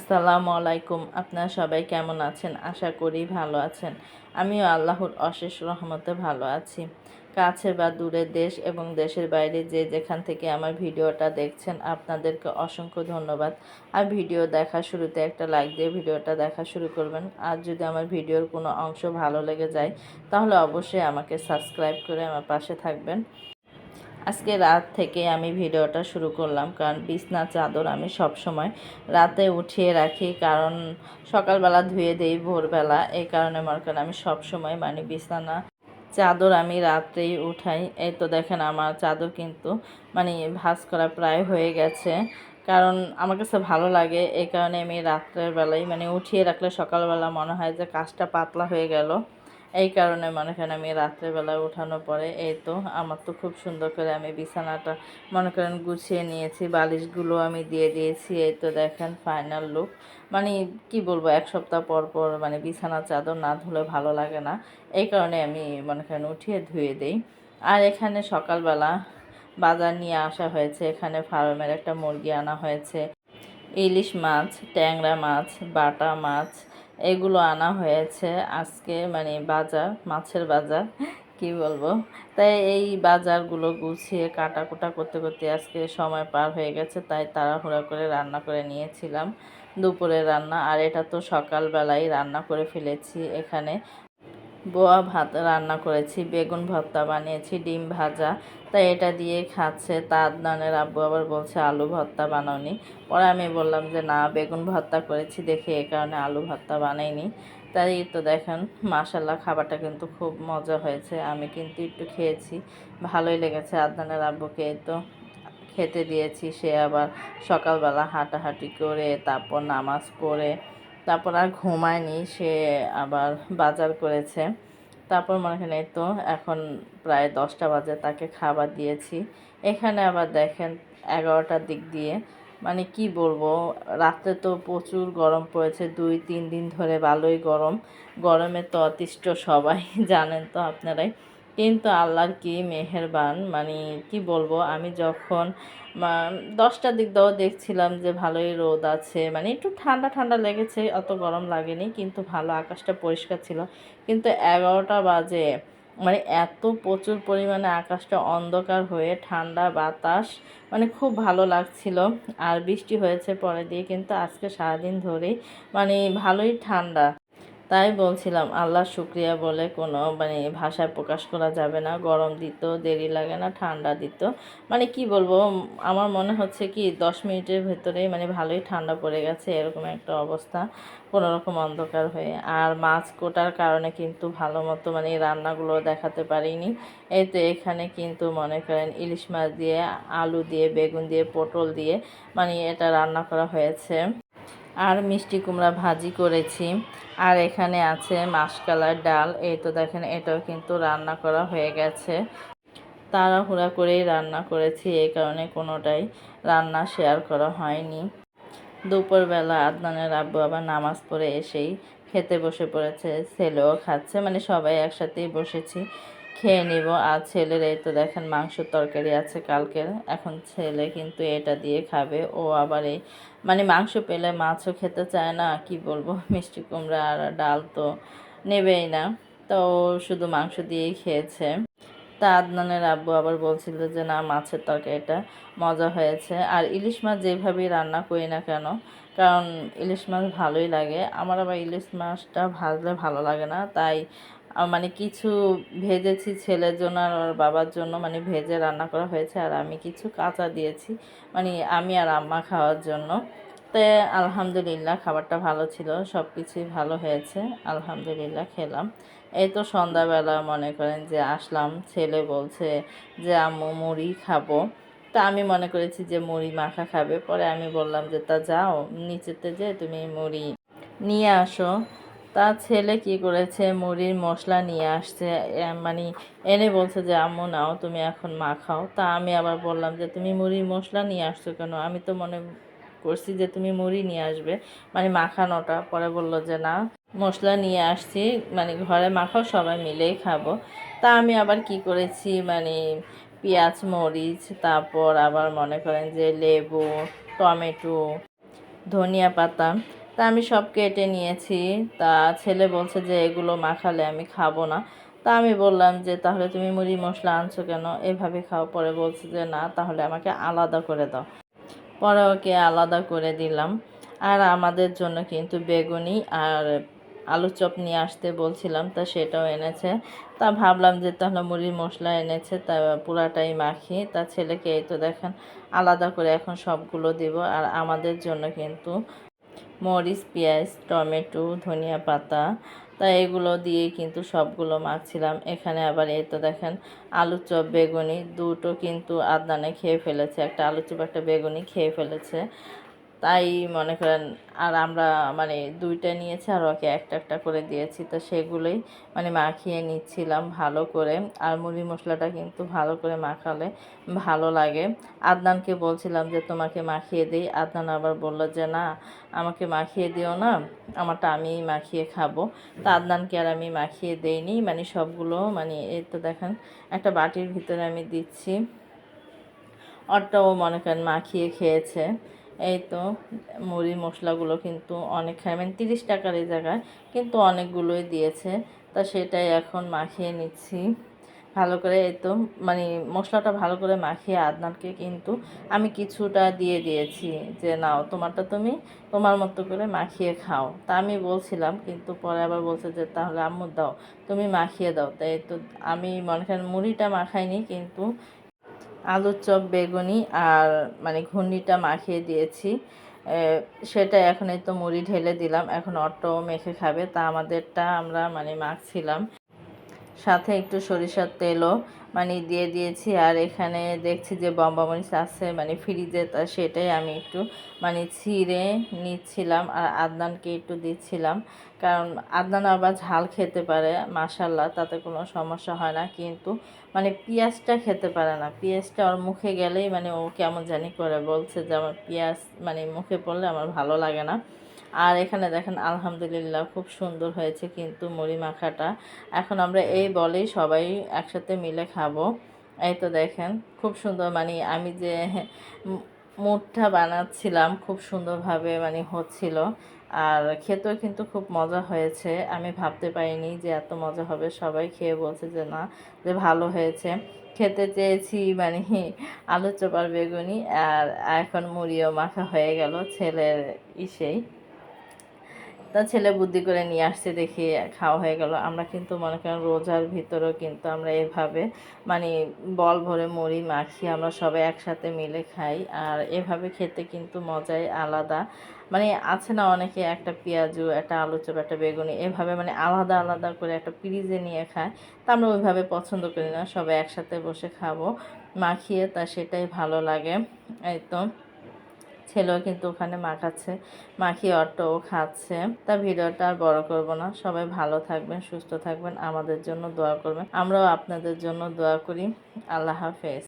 আসসালামু আলাইকুম। আপনারা সবাই কেমন আছেন? আশা করি ভালো আছেন। আমিও আল্লাহর অশেষ রহমতে ভালো আছি। কাছে বা দূরে দেশ এবং দেশের বাইরে যে যেখান থেকে আমার ভিডিওটা দেখছেন আপনাদেরকে অসংখ্য ধন্যবাদ। আর ভিডিও দেখার শুরুতে একটা লাইক দিয়ে ভিডিওটা দেখা শুরু করবেন। আর যদি আমার ভিডিওর কোনো অংশ ভালো লেগে যায় তাহলে অবশ্যই আমাকে সাবস্ক্রাইব করে আমার পাশে থাকবেন। আজকে রাত থেকে আমি ভিডিওটা শুরু করলাম, কারণ বিছনা চাদর আমি সব সময় রাতে উঠিয়ে রাখি, কারণ সকালবেলা ধুয়ে দেই ভোরবেলা। এই কারণে মনে করেন আমি সব সময় বিছানা চাদর আমি রাত্রেই উঠাই। এই তো দেখেন আমার চাদর কিন্তু ভাঁজ করা প্রায় হয়ে গেছে, কারণ আমার কাছে ভালো লাগে। এই কারণে আমি রাত্রের বেলায় উঠিয়ে রাখলে সকালবেলা মনে হয় যে কাজটা পাতলা হয়ে গেল। এই কারণে মনে করেন আমি রাত্রেবেলা উঠানোর পরে এই তো আমার তো খুব সুন্দর করে আমি বিছানাটা মনে করেন গুছিয়ে নিয়েছি, বালিশগুলো আমি দিয়ে দিয়েছি। এই তো দেখেন ফাইনাল লুক। কি বলবো, এক সপ্তাহ পর পর বিছানা চাদর না ধুলে ভালো লাগে না। এই কারণে আমি মনে করেন উঠিয়ে ধুয়ে দিই। আর এখানে সকালবেলা বাজার নিয়ে আসা হয়েছে, এখানে ফার্মের একটা মুরগি আনা হয়েছে, ইলিশ মাছ, ট্যাংরা মাছ, বাটা মাছ এগুলো আনা হয়েছে আজকে। বাজার, মাছের বাজার কি বলবো। তাই এই বাজারগুলো গুছিয়ে কাটাকুটা করতে করতে আজকে সময় পার হয়ে গেছে, তাই তাড়াহুড়া করে রান্না করে নিয়েছিলাম দুপুরের রান্না। আর এটা তো সকালবেলায় রান্না করে ফেলেছি। এখানে বোয়া ভাত রান্না করেছি, বেগুন ভর্তা বানিয়েছি, ডিম ভাজা। তাই এটা দিয়ে খাচ্ছে। তা আদনানের আব্বু আবার বলছে আলু ভর্তা বানাওনি। পরে আমি বললাম যে না, বেগুন ভর্তা করেছি দেখে এ কারণে আলু ভর্তা বানাইনি। তাই তো দেখেন মাশাল্লাহ খাবারটা কিন্তু খুব মজা হয়েছে। আমি কিন্তু একটু খেয়েছি, ভালোই লেগেছে। আদনানের আব্বুকে তো খেতে দিয়েছি। সে আবার সকালবেলা হাঁটাহাঁটি করে তারপর নামাজ পড়ে তারপর আর ঘুমায়নি, সে আবার বাজার করেছে। তারপর মনে করেন এই তো এখন প্রায় 10টা বাজে, তাকে খাবার দিয়েছি। এখানে আবার দেখেন 11টার দিক দিয়ে কি বলবো, রাত্রে তো প্রচুর গরম পড়েছে, 2-3 দিন ধরে ভালোই গরম। গরমে তো অতিষ্ঠ সবাই জানেন তো আপনারাই। কিন্তু আল্লাহর কি মেহেরবান, কি বলবো, আমি যখন 10টার দিক দিয়েও দেখছিলাম যে ভালোই রোদ আছে, একটু ঠান্ডা ঠান্ডা লেগেছে, অত গরম লাগেনি, কিন্তু ভালো আকাশটা পরিষ্কার ছিল। কিন্তু 11টা বাজে এত প্রচুর পরিমাণে আকাশটা অন্ধকার হয়ে ঠান্ডা বাতাস, খুব ভালো লাগছিল। আর বৃষ্টি হয়েছে পরে দিয়ে, কিন্তু আজকে সারাদিন ধরেই ভালোই ঠান্ডা। তাই বলছিলাম আল্লাহর শুকরিয়া বলে কোনো ভাষায় প্রকাশ করা যাবে না। গরম দিত দেরি লাগে না, ঠান্ডা দিত কি বলবো, আমার মনে হচ্ছে কি 10 মিনিটের ভেতরেই ভালোই ঠান্ডা পড়ে গেছে, এরকম একটা অবস্থা, কোনো রকম অন্ধকার হয়ে। আর মাছ কোটার কারণে কিন্তু ভালো মতো রান্নাগুলো দেখাতে পারিনি। এই তো এখানে কিন্তু মনে করেন ইলিশ মাছ দিয়ে, আলু দিয়ে, বেগুন দিয়ে, পটল দিয়ে এটা রান্না করা হয়েছে। আর মিষ্টি কুমড়া ভাজি করেছি। আর এখানে আছে মাসকলাইর ডাল। এই তো দেখেন এটাও কিন্তু রান্না করা হয়ে গেছে। তাড়াহুড়া করেই রান্না করেছি, এই কারণে কোনোটাই রান্না শেয়ার করা হয়নি। দুপুরবেলা আদনানের আব্বু আবার নামাজ পড়ে এসেই খেতে বসে পড়েছে, ছেলেও খাচ্ছে, সবাই একসাথেই বসেছি, খেয়ে নিব। আর ছেলের এই তো দেখেন মাংসর তরকারি আছে কালকের, এখন ছেলে কিন্তু এটা দিয়ে খাবে। ও আবার এই মাংস পেলে মাছও খেতে চায় না, কি বলবো, মিষ্টি কুমড়া আর ডাল তো নেবেই না, তো ও শুধু মাংস দিয়েই খেয়েছে। তা আদনানের আব্বু আবার বলছিল যে না, মাছের তরকারিটা মজা হয়েছে। আর ইলিশ মাছ যেভাবেই রান্না করি না কেন, কারণ ইলিশ মাছ ভালোই লাগে আমার, আবার ইলিশ মাছটা ভাজলে ভালো লাগে না, তাই কিছু ভেজেছি ছেলের জন্য আর ওর বাবার জন্য, ভেজে রান্না করা হয়েছে, আর আমি কিছু কাঁচা দিয়েছি আমি আর আম্মা খাওয়ার জন্য। তো আলহামদুলিল্লাহ খাবারটা ভালো ছিল, সব কিছুই ভালো হয়েছে, আলহামদুলিল্লাহ খেলাম। এই তো সন্ধ্যাবেলা মনে করেন যে আসলাম, ছেলে বলছে যে আম্মু মুড়ি খাবো। তা আমি মনে করেছি যে মুড়ি মাখা খাবে, পরে আমি বললাম যে তা যাও নিচেতে যে তুমি মুড়ি নিয়ে আসো। তা ছেলে কি করেছে, মুড়ির মশলা নিয়ে আসছে, এনে বলছে যে আম্মু নাও তুমি এখন মাখাও। তা আমি আবার বললাম যে তুমি মুড়ির মশলা নিয়ে আসছো কেন, আমি তো মনে করছি যে তুমি মুড়ি নিয়ে আসবে মাখানোটা। পরে বললো যে না, মশলা নিয়ে আসছি, ঘরে মাখাও, সবাই মিলেই খাবো। তা আমি আবার কি করেছি, পেঁয়াজ মরিচ, তারপর আবার মনে করেন যে লেবু, টমেটো, ধনিয়া পাতা। তা আমি সব কেটে নিয়েছি। তা ছেলে বলছে যে এগুলো মাখালে আমি খাবো না। তা আমি বললাম যে তাহলে তুমি মুড়ি মশলা আনছো কেন, এভাবে খাও। পরে বলছে যে না, তাহলে আমাকে আলাদা করে দাও। পরে ওকে আলাদা করে দিলাম। আর আমাদের জন্য কিন্তু বেগুনি আর আলু চপ নিয়ে আসতে বলছিলাম, তা সেটাও এনেছে। তা ভাবলাম যে তাহলে মুড়ির মশলা এনেছে, তা পুরাটাই মাখি। তা ছেলেকে এই তো দেখেন আলাদা করে এখন সবগুলো দিব। আর আমাদের জন্য কিন্তু মরিচ, পেঁয়াজ, টমেটো, ধনিয়া পাতা, তা এগুলো দিয়েই কিন্তু সবগুলো মাখছিলাম। এখানে আবার এই তো দেখেন আলু চপ, বেগুনি দুটো কিন্তু আদনানে খেয়ে ফেলেছে। একটা আলু চপ একটা বেগুনি খেয়ে ফেলেছে। তাই মনে করেন, আর আমরা মানে দুইটা নিয়েছি আর ওকে একটা একটা করে দিয়েছি। তো সেগুলোই মানে মাখিয়ে নিচ্ছিলাম ভালো করে। আর মুড়ি মশলাটা কিন্তু ভালো করে মাখালে ভালো লাগে। আদনানকে বলছিলাম যে তোমাকে মাখিয়ে দিই। আদনান আবার বলল যে না, আমাকে মাখিয়ে দিও না, আমারটা আমিই মাখিয়ে খাবো। তা আদনানকে আর আমি মাখিয়ে দেইনি, মানে সবগুলো মানে এই তো দেখেন একটা বাটির ভিতরে আমি দিচ্ছি। ওরটাও মনে করেন মাখিয়ে খেয়েছে। এই তো মুড়ি মশলাগুলো কিন্তু অনেক খায়, মানে 30 টাকার এই জায়গায় কিন্তু অনেকগুলোই দিয়েছে। তা সেটাই এখন মাখিয়ে নিচ্ছি ভালো করে। এই তো মানে মশলাটা ভালো করে মাখিয়ে আদনানকে কিন্তু আমি কিছুটা দিয়ে দিয়েছি যে নাও, তোমারটা তুমি তোমার মতো করে মাখিয়ে খাও। তা আমি বলছিলাম, কিন্তু পরে আবার বলছে যে তাহলে আম্মু দাও, তুমি মাখিয়ে দাও। তাই তো আমি মনে করেন মুড়িটা মাখাইনি, কিন্তু আলুর চপ, বেগুনি আর মানে ঘুগনিটা মাখিয়ে দিয়েছি। সেটা এখন এই তো মুড়ি ঢেলে দিলাম, এখন অট্টও মেখে খাবে। তা আমাদেরটা আমরা মানে মাখছিলাম, সাথে একটু সরিষার তেলও মানে দিয়ে দিয়েছি। আর এখানে দেখছি যে মরিচ আছে মানে ফ্রিজে, তা সেটাই আমি একটু মানে ছিঁড়ে নিচ্ছিলাম আর আদনানকে একটু দিচ্ছিলাম। কারণ আদনান আবার ঝাল খেতে পারে মাশাল্লাহ, তাতে কোনো সমস্যা হয় না। কিন্তু মানে পেঁয়াজটা খেতে পারে না। পেঁয়াজটা ওর মুখে গেলেই মানে ও কেমন জানি করে, বলছে যে আমার পেঁয়াজ মানে মুখে পড়লে আমার ভালো লাগে না। আর এখানে দেখেন আলহামদুলিল্লাহ খুব সুন্দর হয়েছে কিন্তু মুড়ি মাখাটা। এখন আমরা এই বলেই সবাই একসাথে মিলে খাবো। এই তো দেখেন খুব সুন্দর, মানে আমি যে মুড়টা বানাচ্ছিলাম খুব সুন্দরভাবে মানে হচ্ছিল। আর খেতেও কিন্তু খুব মজা হয়েছে। আমি ভাবতে পারিনি যে এত মজা হবে। সবাই খেয়ে বলছে যে না, যে ভালো হয়েছে। খেতে চেয়েছি মানে আলু চপ আর বেগুনি, আর এখন মুড়িও মাখা হয়ে গেল ছেলের ইসেই। তা ছেলে বুদ্ধি করে নিয়ে আসছে দেখি খাওয়া হয়ে গেল। আমরা কিন্তু মনে করেন রোজার ভিতরেও কিন্তু আমরা এভাবে মানে বল ভরে মুড়ি মাখিয়ে আমরা সবাই একসাথে মিলে খাই। আর এভাবে খেতে কিন্তু মজাই আলাদা। মানে আছে না অনেকে একটা পেঁয়াজু, একটা আলু চপ, একটা বেগুনি এভাবে মানে আলাদা আলাদা করে একটা পিরিজে নিয়ে খায়। তা আমরা ওইভাবে পছন্দ করি না, সবাই একসাথে বসে খাবো মাখিয়ে, তা সেটাই ভালো লাগে। এই তো ছেলেও কিন্তু ওখানে মাখাচ্ছে, মাখিয়ে অট্টও খাচ্ছে। তা ভিডিওটা আর বড় করব না। সবাই ভালো থাকবেন, সুস্থ থাকবেন, আমাদের জন্য দোয়া করবেন, আমরাও আপনাদের জন্য দোয়া করি। আল্লাহ হাফেজ।